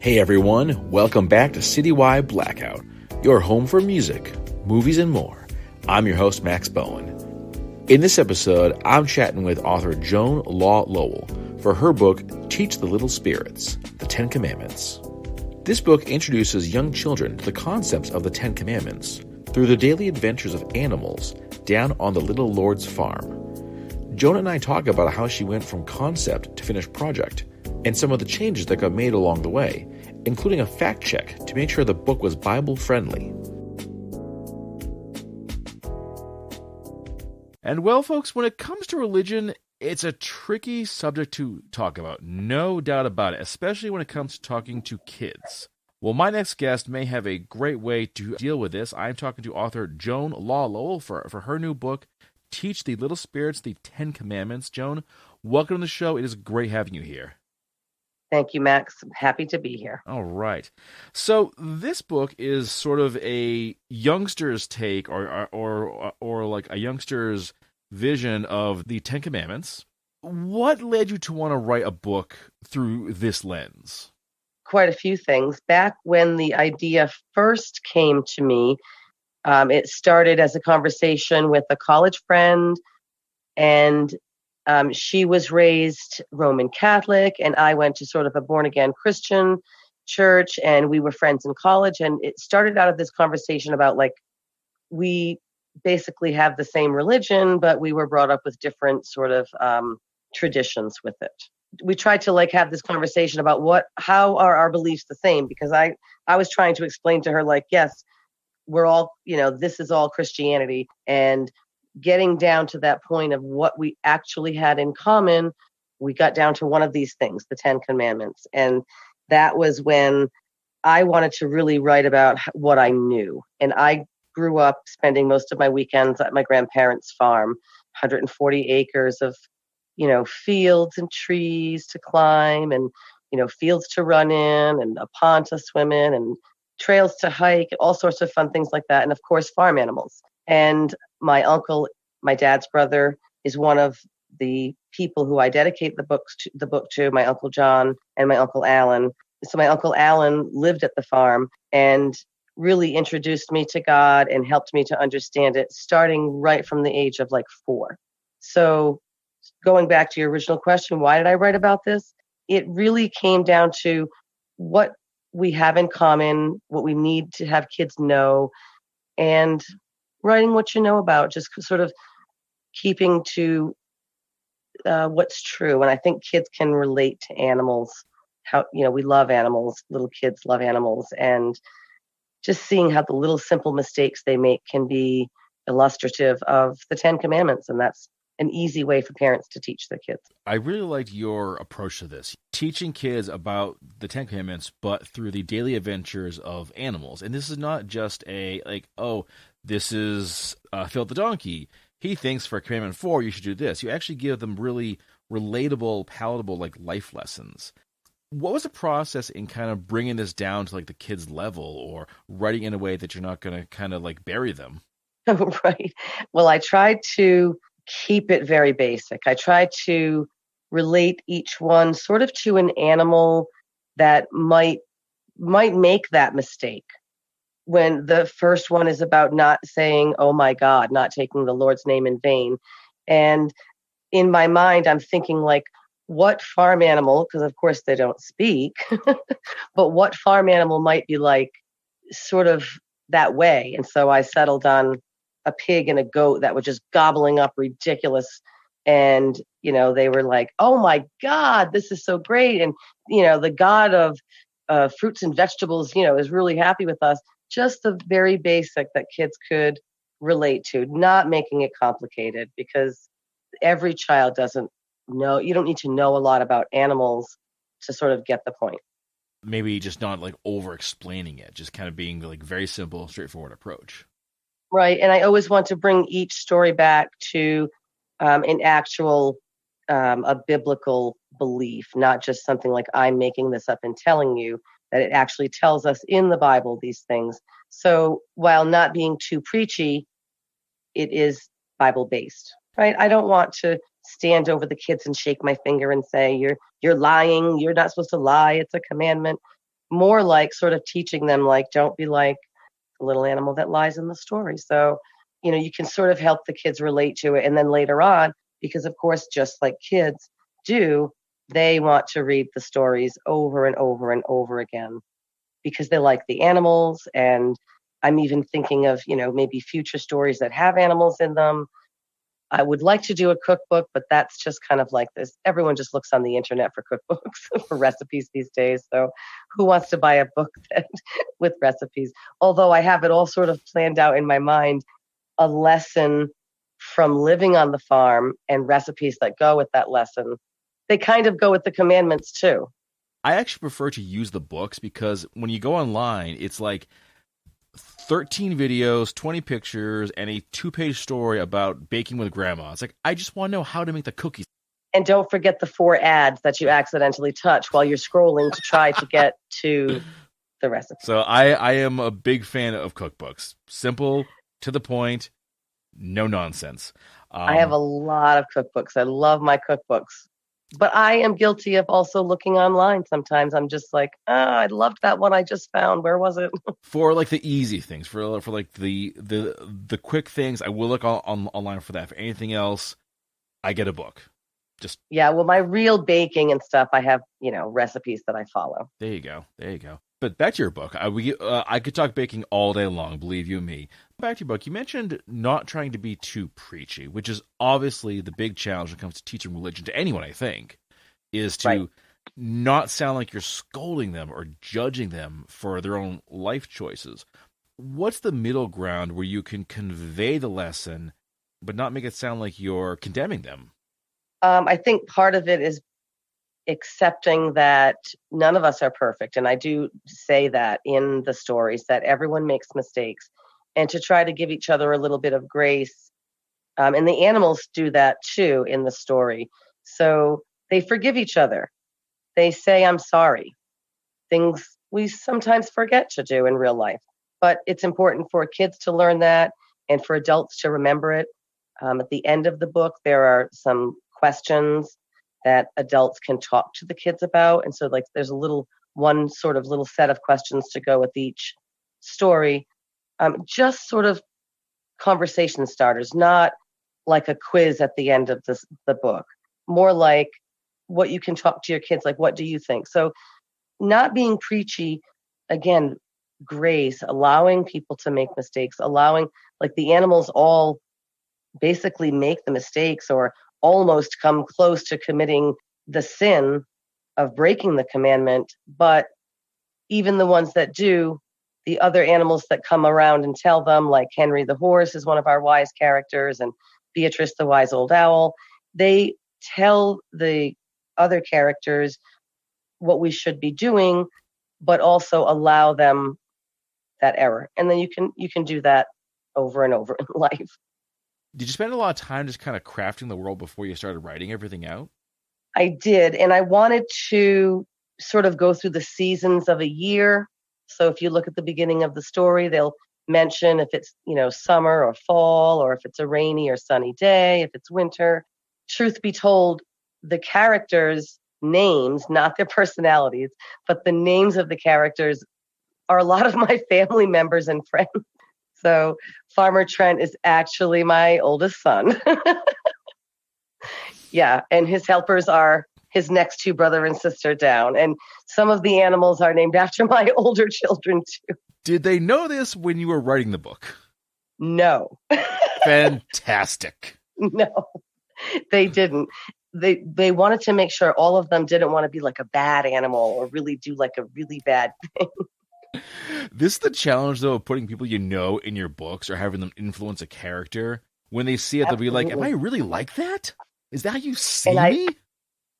Hey everyone, welcome back to Citywide Blackout, your home for music, movies, and more. I'm your host, Max Bowen. In this episode, I'm chatting with author Joan Law Lowell for her book, Teach the Little Spirits, The Ten Commandments. This book introduces young children to the concepts of the Ten Commandments through the daily adventures of animals down on the Little Lord's farm. Joan and I talk about how she went from concept to finished project, and some of the changes that got made along the way, including a fact check to make sure the book was Bible-friendly. And well, folks, when it comes to religion, it's a tricky subject to talk about, no doubt about it, especially when it comes to talking to kids. Well, my next guest may have a great way to deal with this. I'm talking to author Joan Law Lowell for her new book, Teach the Little Spirits the Ten Commandments. Joan, welcome to the show. It is great having you here. Thank you, Max. I'm happy to be here. All right. So this book is sort of a youngster's take or like a youngster's vision of the Ten Commandments. What led you to want to write a book through this lens? Quite a few things. Back when the idea first came to me, it started as a conversation with a college friend, and she was raised Roman Catholic, and I went to sort of a born-again Christian church, and we were friends in college. And it started out of this conversation about, like, we basically have the same religion, but we were brought up with different sort of traditions with it. We tried to, like, have this conversation about how are our beliefs the same? Because I was trying to explain to her, like, yes, we're all, this is all Christianity, and getting down to that point of what we actually had in common, we got down to one of these things, the Ten Commandments. And that was when I wanted to really write about what I knew. And I grew up spending most of my weekends at my grandparents' farm, 140 acres of, fields and trees to climb, and, fields to run in, and a pond to swim in, and trails to hike, all sorts of fun things like that. And of course, farm animals. And my uncle, my dad's brother, is one of the people who I dedicate the book to, my Uncle John and my Uncle Alan. So my Uncle Alan lived at the farm and really introduced me to God and helped me to understand it, starting right from the age of 4. So going back to your original question, why did I write about this? It really came down to what we have in common, what we need to have kids know, and writing what you know about, just sort of keeping to what's true. And I think kids can relate to animals, how, we love animals, little kids love animals, and just seeing how the little simple mistakes they make can be illustrative of the Ten Commandments. And that's an easy way for parents to teach their kids. I really liked your approach to this, teaching kids about the Ten Commandments, but through the daily adventures of animals. And this is not just this is Phil the donkey. He thinks for Commandment 4, you should do this. You actually give them really relatable, palatable, life lessons. What was the process in kind of bringing this down to the kids' level, or writing in a way that you're not going to kind of bury them? Right. Well, I tried to keep it very basic. I tried to relate each one sort of to an animal that might make that mistake. When the first one is about not saying, oh my God, not taking the Lord's name in vain. And in my mind, I'm thinking what farm animal, because of course they don't speak, but what farm animal might be sort of that way. And so I settled on a pig and a goat that were just gobbling up ridiculous. And, they were like, oh my God, this is so great. And, the God of fruits and vegetables, is really happy with us. Just the very basic that kids could relate to, not making it complicated, because every child doesn't know. You don't need to know a lot about animals to sort of get the point. Maybe just not over explaining it, just kind of being very simple, straightforward approach. Right. And I always want to bring each story back to an actual, a biblical belief, not just something like I'm making this up and telling you, that it actually tells us in the Bible these things. So while not being too preachy, it is Bible-based, right? I don't want to stand over the kids and shake my finger and say, you're lying, you're not supposed to lie, it's a commandment. more like sort of teaching them, like, don't be like the little animal that lies in the story. So, you can sort of help the kids relate to it. And then later on, because of course, just like kids do, they want to read the stories over and over and over again because they like the animals. And I'm even thinking of, maybe future stories that have animals in them. I would like to do a cookbook, but that's just kind of like this. Everyone just looks on the internet for cookbooks, for recipes these days. So who wants to buy a book with recipes? Although I have it all sort of planned out in my mind, a lesson from living on the farm and recipes that go with that lesson. They kind of go with the commandments too. I actually prefer to use the books because when you go online, it's like 13 videos, 20 pictures, and a 2-page story about baking with grandma. It's like, I just want to know how to make the cookies. And don't forget the 4 ads that you accidentally touch while you're scrolling to try to get to the recipe. So I am a big fan of cookbooks. Simple, to the point, no nonsense. I have a lot of cookbooks. I love my cookbooks. But I am guilty of also looking online. Sometimes I'm just like, I loved that one I just found. Where was it? For like the easy things, for like the quick things, I will look online for that. For anything else, I get a book. Yeah, well, my real baking and stuff, I have, recipes that I follow. There you go. But back to your book. I could talk baking all day long, believe you me. Back to your book, you mentioned not trying to be too preachy, which is obviously the big challenge when it comes to teaching religion to anyone, I think, is to not sound like you're scolding them or judging them for their own life choices. What's the middle ground where you can convey the lesson, but not make it sound like you're condemning them? I think part of it is accepting that none of us are perfect. And I do say that in the stories, that everyone makes mistakes, and to try to give each other a little bit of grace. And the animals do that too in the story. So they forgive each other. They say, I'm sorry. Things we sometimes forget to do in real life. But it's important for kids to learn that and for adults to remember it. At the end of the book, there are some questions that adults can talk to the kids about. And so like there's one sort of little set of questions to go with each story. Just sort of conversation starters, not like a quiz at the end of the book, more like what you can talk to your kids, like, what do you think? So not being preachy, again, grace, allowing people to make mistakes, allowing, like, the animals all basically make the mistakes or almost come close to committing the sin of breaking the commandment. But even the ones that do, the other animals that come around and tell them, like Henry the horse is one of our wise characters, and Beatrice the wise old owl, they tell the other characters what we should be doing, but also allow them that error. And then you can do that over and over in life. Did you spend a lot of time just kind of crafting the world before you started writing everything out? I did. And I wanted to sort of go through the seasons of a year. So if you look at the beginning of the story, they'll mention if it's, summer or fall, or if it's a rainy or sunny day, if it's winter. Truth be told, the characters' names, not their personalities, but the names of the characters are a lot of my family members and friends. So Farmer Trent is actually my oldest son. Yeah, and his helpers are his next 2 brother and sister down. And some of the animals are named after my older children too. Did they know this when you were writing the book? No. Fantastic. No, they didn't. They wanted to make sure all of them didn't want to be like a bad animal or really do like a really bad thing. This is the challenge, though, of putting people in your books or having them influence a character. When they see it, Absolutely. They'll be like, am I really like that? Is that how you see me?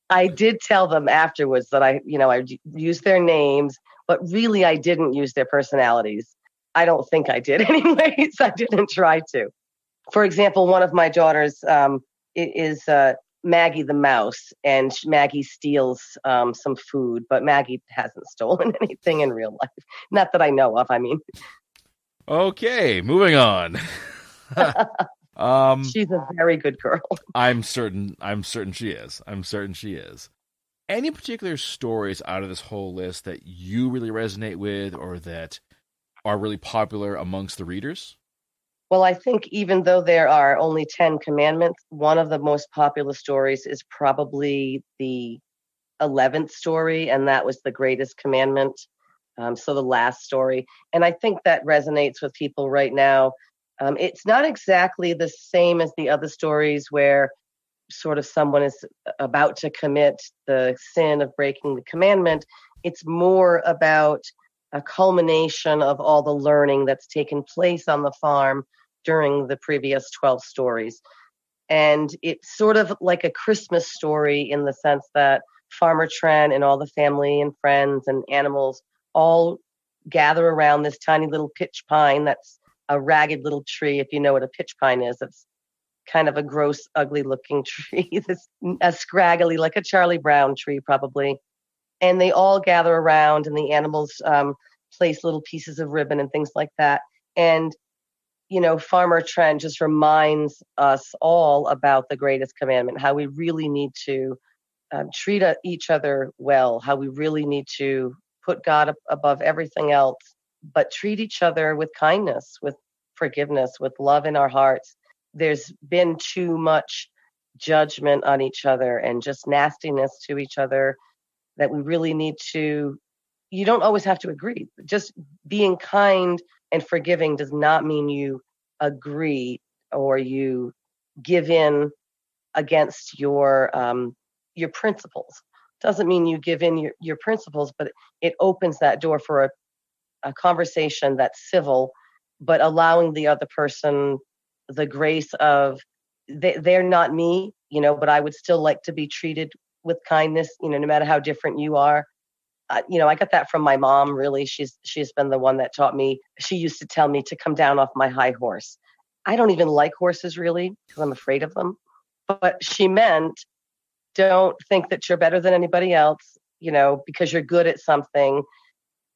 I did tell them afterwards that I used their names, but really I didn't use their personalities. I don't think I did anyways. I didn't try to. For example, one of my daughters is Maggie the mouse, and Maggie steals some food, but Maggie hasn't stolen anything in real life. Not that I know of, I mean. Okay, moving on. She's a very good girl. I'm certain she is. Any particular stories out of this whole list that you really resonate with or that are really popular amongst the readers? Well, I think even though there are only 10 commandments, one of the most popular stories is probably the 11th story, and that was the greatest commandment. So the last story. And I think that resonates with people right now. It's not exactly the same as the other stories where sort of someone is about to commit the sin of breaking the commandment. It's more about a culmination of all the learning that's taken place on the farm during the previous 12 stories. And it's sort of like a Christmas story in the sense that Farmer Trent and all the family and friends and animals all gather around this tiny little pitch pine that's a ragged little tree. If you know what a pitch pine is, it's kind of a gross, ugly looking tree. This a scraggly, like a Charlie Brown tree, probably. And they all gather around, and the animals place little pieces of ribbon and things like that. And Farmer Trent just reminds us all about the greatest commandment, how we really need to treat each other well, how we really need to put God above everything else, but treat each other with kindness, with forgiveness, with love in our hearts. There's been too much judgment on each other and just nastiness to each other that we really need to. You don't always have to agree. Just being kind and forgiving does not mean you agree or you give in against your principles. Doesn't mean you give in your principles, but it opens that door for a conversation that's civil, but allowing the other person the grace of they're not me, but I would still like to be treated with kindness, no matter how different you are. I got that from my mom, really. She's been the one that taught me. She used to tell me to come down off my high horse. I don't even like horses, really, because I'm afraid of them. But she meant, don't think that you're better than anybody else, because you're good at something.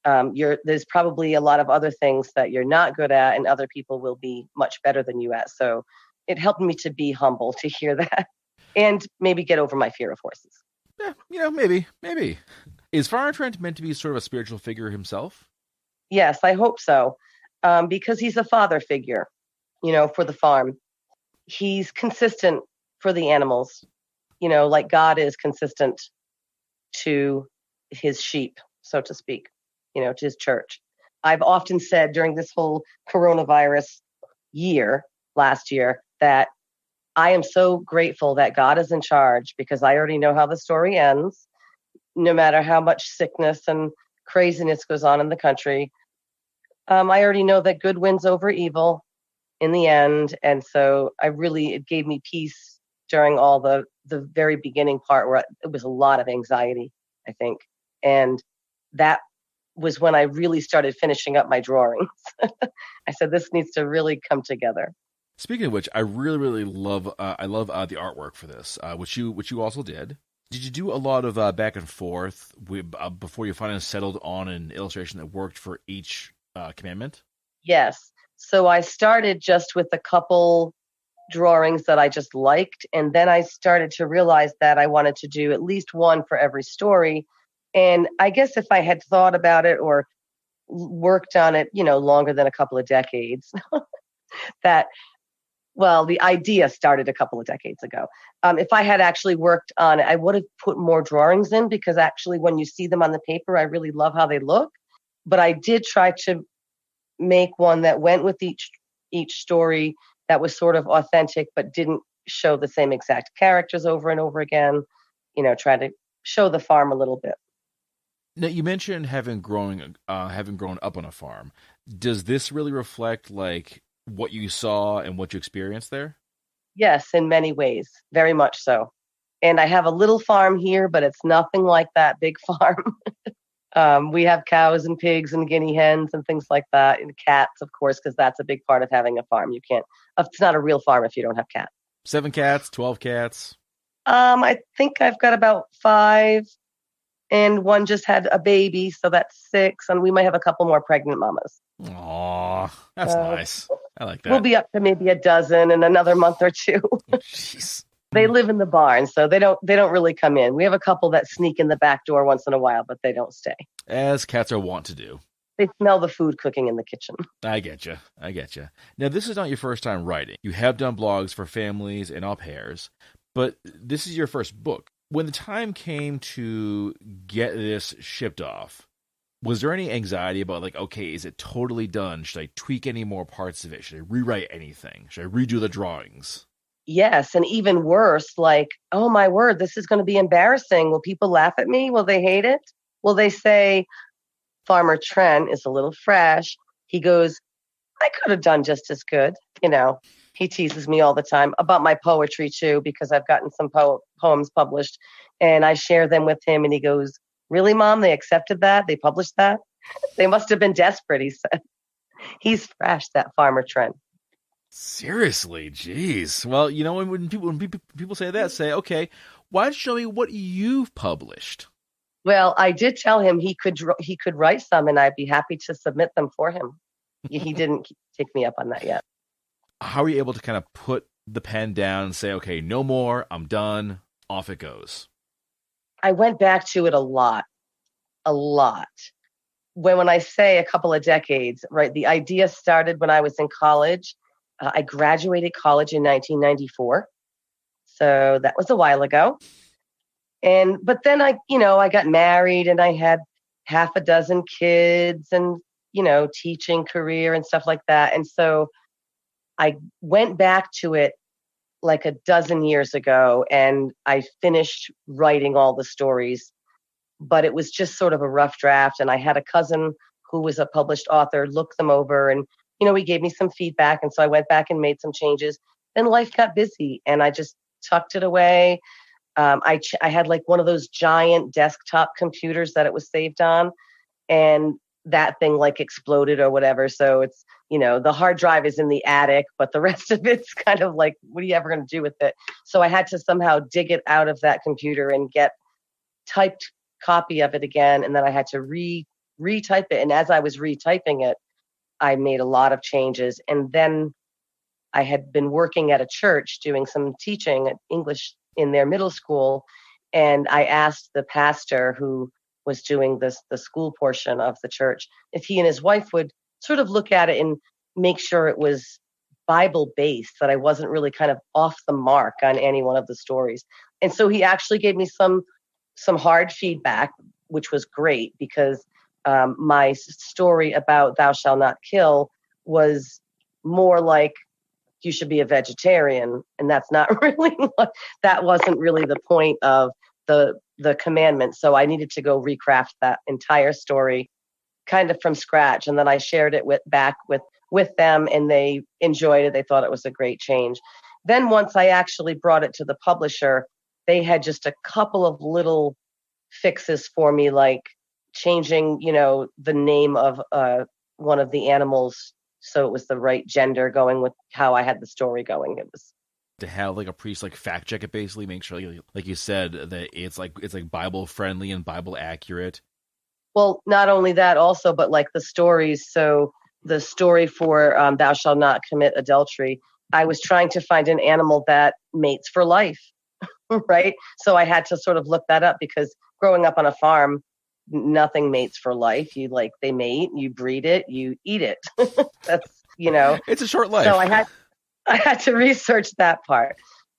There's probably a lot of other things that you're not good at, and other people will be much better than you at. So it helped me to be humble to hear that and maybe get over my fear of horses. Yeah, maybe. Is Farmer Trent meant to be sort of a spiritual figure himself? Yes, I hope so, because he's a father figure, for the farm. He's consistent for the animals, like God is consistent to his sheep, so to speak, to his church. I've often said during this whole coronavirus year, last year, that I am so grateful that God is in charge, because I already know how the story ends. No matter how much sickness and craziness goes on in the country, I already know that good wins over evil in the end. And so it gave me peace during all the very beginning part where it was a lot of anxiety, I think. And that was when I really started finishing up my drawings. I said, this needs to really come together. Speaking of which, I really, really love the artwork for this, which you also did. Did you do a lot of back and forth before you finally settled on an illustration that worked for each commandment? Yes. So I started just with a couple drawings that I just liked, and then I started to realize that I wanted to do at least one for every story. And I guess if I had thought about it or worked on it, longer than a couple of decades, the idea started a couple of decades ago. If I had actually worked on it, I would have put more drawings in, because actually when you see them on the paper, I really love how they look. But I did try to make one that went with each story, that was sort of authentic, but didn't show the same exact characters over and over again, try to show the farm a little bit. Now, you mentioned having grown up on a farm. Does this really reflect like what you saw and what you experienced there? Yes, in many ways, very much so. And I have a little farm here, but it's nothing like that big farm. We have cows and pigs and guinea hens and things like that, and cats, of course, because that's a big part of having a farm. It's not a real farm if you don't have cats. 7 cats, 12 cats. I think I've got about 5, and one just had a baby, so that's 6, and we might have a couple more pregnant mamas. Aw, that's nice. I like that. We'll be up to maybe a dozen in another month or 2. Jeez. They live in the barn, so they don't really come in. We have a couple that sneak in the back door once in a while, but they don't stay. As cats are wont to do. They smell the food cooking in the kitchen. I get you. Now, this is not your first time writing. You have done blogs for families and au pairs, but this is your first book. When the time came to get this shipped off, was there any anxiety about, like, okay, is it totally done? Should I tweak any more parts of it? Should I rewrite anything? Should I redo the drawings? Yes, and even worse, like, oh my word, this is going to be embarrassing. Will people laugh at me? Will they hate it? Will they say, Farmer Trent is a little fresh? He goes, I could have done just as good. He teases me all the time about my poetry too, because I've gotten some poems published and I share them with him. And he goes, really, Mom? They accepted that? They published that? They must have been desperate, he said. He's fresh, that Farmer Trent. Seriously, geez. Well, when people say that, say, okay, why don't you show me what you've published? Well, I did tell him he could write some, and I'd be happy to submit them for him. He didn't take me up on that yet. How are you able to kind of put the pen down and say, okay, no more, I'm done, off it goes? I went back to it a lot. When I say a couple of decades, right, the idea started when I was in college. I graduated college in 1994. So that was a while ago. But then I got married and I had half a dozen kids and, teaching career and stuff like that. And so I went back to it like a dozen years ago and I finished writing all the stories, but it was just sort of a rough draft. And I had a cousin who was a published author look them over and, he gave me some feedback. And so I went back and made some changes. Then life got busy and I just tucked it away. I had like one of those giant desktop computers that it was saved on, and that thing like exploded or whatever. So it's, the hard drive is in the attic, but the rest of it's kind of like, what are you ever going to do with it? So I had to somehow dig it out of that computer and get typed copy of it again. And then I had to retype it. And as I was retyping it, I made a lot of changes. And then I had been working at a church doing some teaching at English in their middle school. And I asked the pastor who was doing the school portion of the church, if he and his wife would sort of look at it and make sure it was Bible based, that I wasn't really kind of off the mark on any one of the stories. And so he actually gave me some hard feedback, which was great because my story about thou shalt not kill was more like you should be a vegetarian. And that's not really, that wasn't really the point of the commandment. So I needed to go recraft that entire story kind of from scratch. And then I shared it with them and they enjoyed it. They thought it was a great change. Then once I actually brought it to the publisher, they had just a couple of little fixes for me, like changing, the name of one of the animals so it was the right gender, going with how I had the story going. It was to have like a priest like fact check it, basically make sure, like you said, that it's like Bible friendly and Bible accurate. Well, not only that, also, but like the stories. So the story for thou shalt not commit adultery, I was trying to find an animal that mates for life, right? So I had to sort of look that up because growing up on a farm, nothing mates for life. They mate, you breed it, you eat it. That's, it's a short life. So I had to research that part.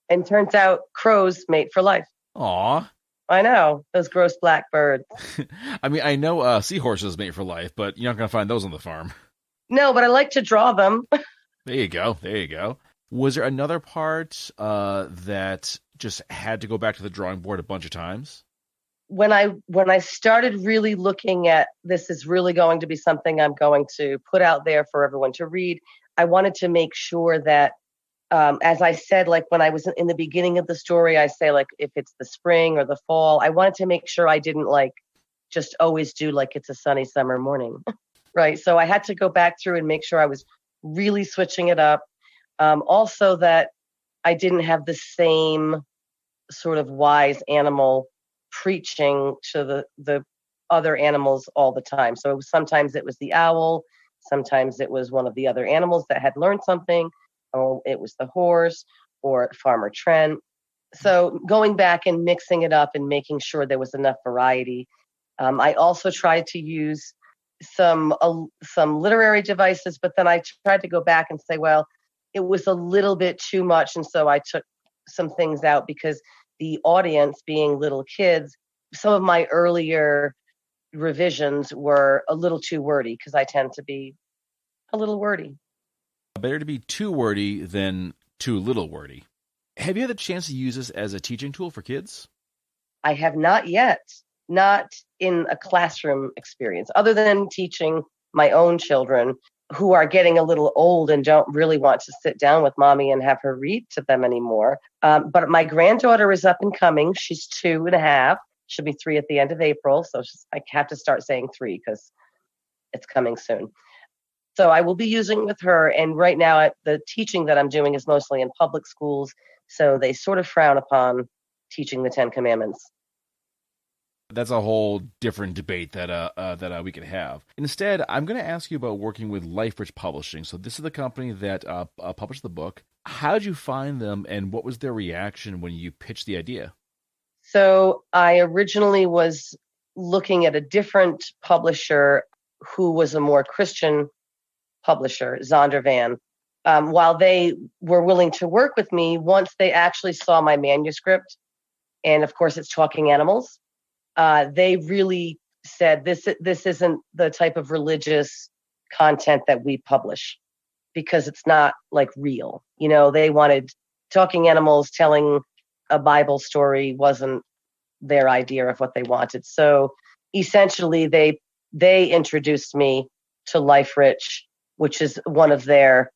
And turns out crows mate for life. Aw. I know, those gross black birds. I mean, I know seahorses mate for life, but you're not going to find those on the farm. No, but I like to draw them. There you go. Was there another part that just had to go back to the drawing board a bunch of times? When I started really looking at this is really going to be something I'm going to put out there for everyone to read, I wanted to make sure that, as I said, like when I was in the beginning of the story, I say like if it's the spring or the fall, I wanted to make sure I didn't like just always do like it's a sunny summer morning, right? So I had to go back through and make sure I was really switching it up. Also that I didn't have the same sort of wise animal preaching to the other animals all the time. So sometimes it was the owl, sometimes it was one of the other animals that had learned something, or it was the horse or Farmer Trent. So going back and mixing it up and making sure there was enough variety. I also tried to use some literary devices, but then I tried to go back and say, well, it was a little bit too much, and so I took some things out because the audience, being little kids, some of my earlier revisions were a little too wordy because I tend to be a little wordy. Better to be too wordy than too little wordy. Have you had the chance to use this as a teaching tool for kids? I have not yet, not in a classroom experience, other than teaching my own children who are getting a little old and don't really want to sit down with mommy and have her read to them anymore. But my granddaughter is up and coming. She's 2.5. She'll be 3 at the end of April. So I have to start saying 3 because it's coming soon. So I will be using with her. And right now, the teaching that I'm doing is mostly in public schools. So they sort of frown upon teaching the 10 Commandments. That's a whole different debate that we could have. Instead, I'm going to ask you about working with Lifebridge Publishing. So this is the company that published the book. How did you find them, and what was their reaction when you pitched the idea? So I originally was looking at a different publisher who was a more Christian publisher, Zondervan. While they were willing to work with me, once they actually saw my manuscript, and of course it's talking animals, they really said this isn't the type of religious content that we publish because it's not like real. You know, they wanted talking animals telling a Bible story wasn't their idea of what they wanted. So essentially they introduced me to Lifebridge, which is one of their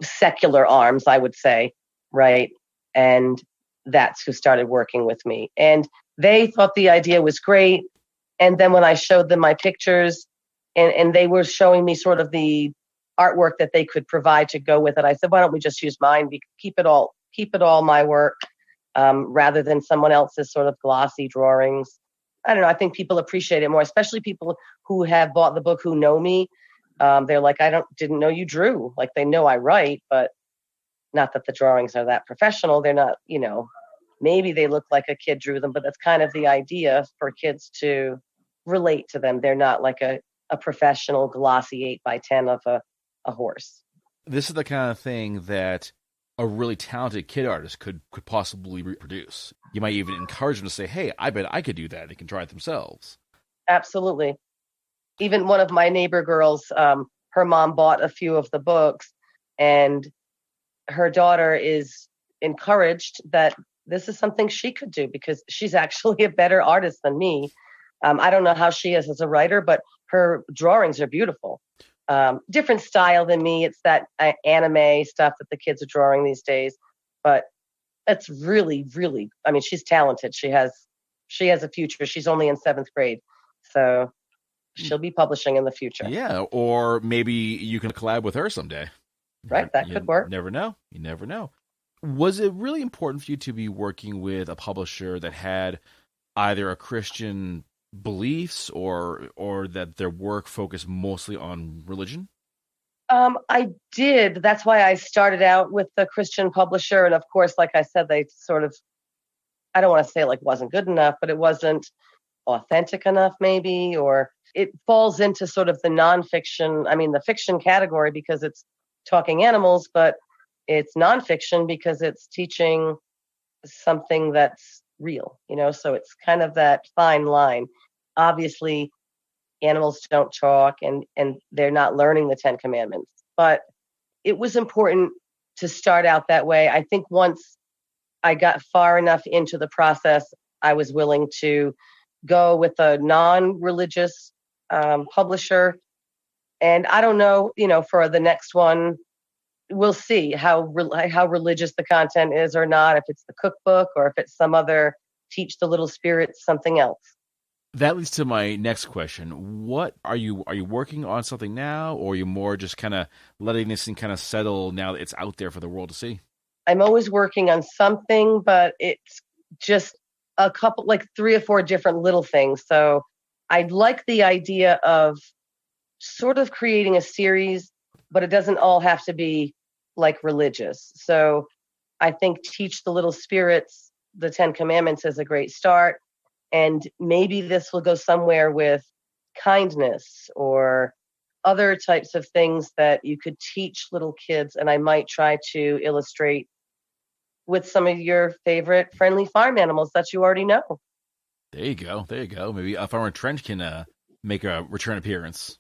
secular arms, I would say, right? And that's who started working with me. And they thought the idea was great. And then when I showed them my pictures and they were showing me sort of the artwork that they could provide to go with it, I said, why don't we just use mine? Keep it all my work rather than someone else's sort of glossy drawings. I don't know. I think people appreciate it more, especially people who have bought the book who know me. They're like, didn't know you drew. Like they know I write, but not that the drawings are that professional. They're not, maybe they look like a kid drew them, but that's kind of the idea for kids to relate to them. They're not like a professional glossy 8x10 of a horse. This is the kind of thing that a really talented kid artist could possibly reproduce. You might even encourage them to say, hey, I bet I could do that. They can try it themselves. Absolutely. Even one of my neighbor girls, her mom bought a few of the books, and her daughter is encouraged that this is something she could do because she's actually a better artist than me. I don't know how she is as a writer, but her drawings are beautiful. Different style than me. It's that anime stuff that the kids are drawing these days, but it's really, really, I mean, she's talented. She has a future. She's only in 7th grade. So she'll be publishing in the future. Yeah. Or maybe you can collab with her someday. Right. That could work. You never know. Was it really important for you to be working with a publisher that had either a Christian beliefs or that their work focused mostly on religion? I did. That's why I started out with the Christian publisher. And of course, like I said, they sort of, I don't want to say like wasn't good enough, but it wasn't authentic enough maybe, or it falls into sort of the nonfiction, the fiction category because it's talking animals, but it's nonfiction because it's teaching something that's real, so it's kind of that fine line. Obviously, animals don't talk and they're not learning the 10 Commandments, but it was important to start out that way. I think once I got far enough into the process, I was willing to go with a non-religious publisher. And I don't know, for the next one, we'll see how religious the content is or not, if it's the cookbook or if it's some other teach the little spirits something else. That leads to my next question. What are you working on something now, or are you more just kind of letting this thing kind of settle now that it's out there for the world to see? I'm always working on something, but it's just a couple, like 3 or 4 different little things. So I like the idea of sort of creating a series, but it doesn't all have to be like religious. So I think Teach the Little Spirits the 10 Commandments is a great start. And maybe this will go somewhere with kindness or other types of things that you could teach little kids. And I might try to illustrate with some of your favorite friendly farm animals that you already know. There you go. There you go. Maybe Farmer Trench can make a return appearance.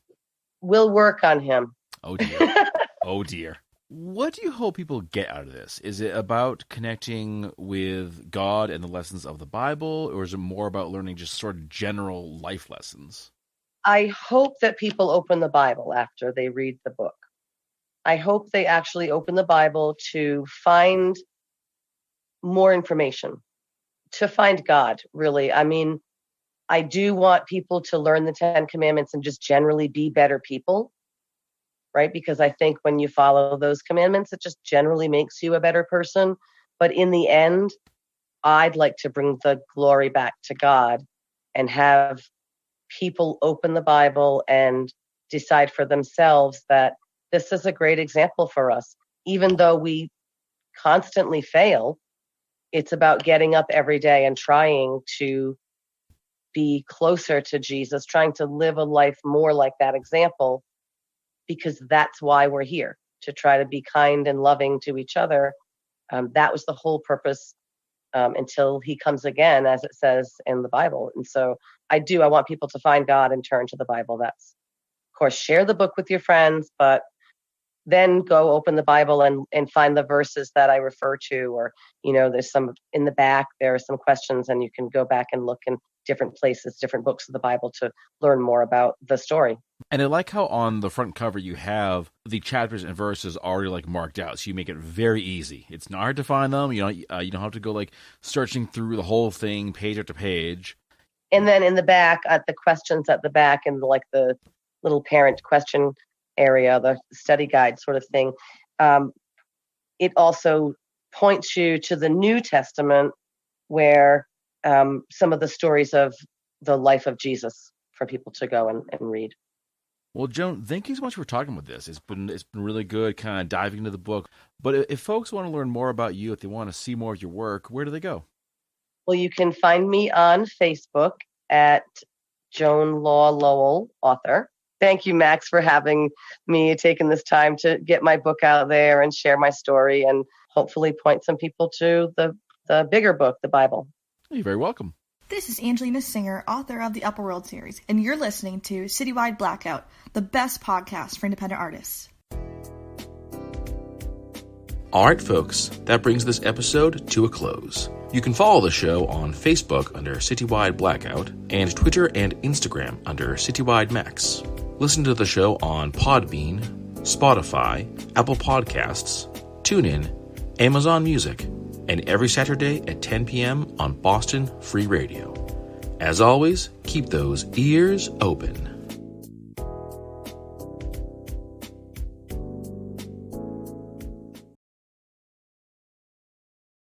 We'll work on him. Oh, dear. Oh, dear. What do you hope people get out of this? Is it about connecting with God and the lessons of the Bible, or is it more about learning just sort of general life lessons? I hope that people open the Bible after they read the book. I hope they actually open the Bible to find more information, to find God, really. I mean, I do want people to learn the 10 Commandments and just generally be better people, right? Because I think when you follow those commandments, it just generally makes you a better person. But in the end, I'd like to bring the glory back to God and have people open the Bible and decide for themselves that this is a great example for us. Even though we constantly fail, it's about getting up every day and trying to be closer to Jesus, trying to live a life more like that example, because that's why we're here, to try to be kind and loving to each other. That was the whole purpose until he comes again, as it says in the Bible. And so I want people to find God and turn to the Bible. That's, of course, share the book with your friends, but then go open the Bible and find the verses that I refer to, or, there's some in the back, there are some questions, and you can go back and look in different places, different books of the Bible to learn more about the story. And I like how on the front cover you have the chapters and verses already marked out, so you make it very easy. It's not hard to find them. You don't have to go searching through the whole thing page after page. And then in the back, at the questions at the back, and the little parent question area, the study guide sort of thing, it also points you to the New Testament, where some of the stories of the life of Jesus for people to go and read. Well, Joan, thank you so much for talking about this. It's been really good kind of diving into the book. But if folks want to learn more about you, if they want to see more of your work, where do they go? Well, you can find me on Facebook at Joan Law Lowell, author. Thank you, Max, for having me, taking this time to get my book out there and share my story and hopefully point some people to the bigger book, the Bible. You're very welcome. This is Angelina Singer, author of the Upper World series, and you're listening to Citywide Blackout, the best podcast for independent artists. All right, folks, that brings this episode to a close. You can follow the show on Facebook under Citywide Blackout and Twitter and Instagram under Citywide Max. Listen to the show on Podbean, Spotify, Apple Podcasts, TuneIn, Amazon Music, and every Saturday at 10 p.m. on Boston Free Radio. As always, keep those ears open.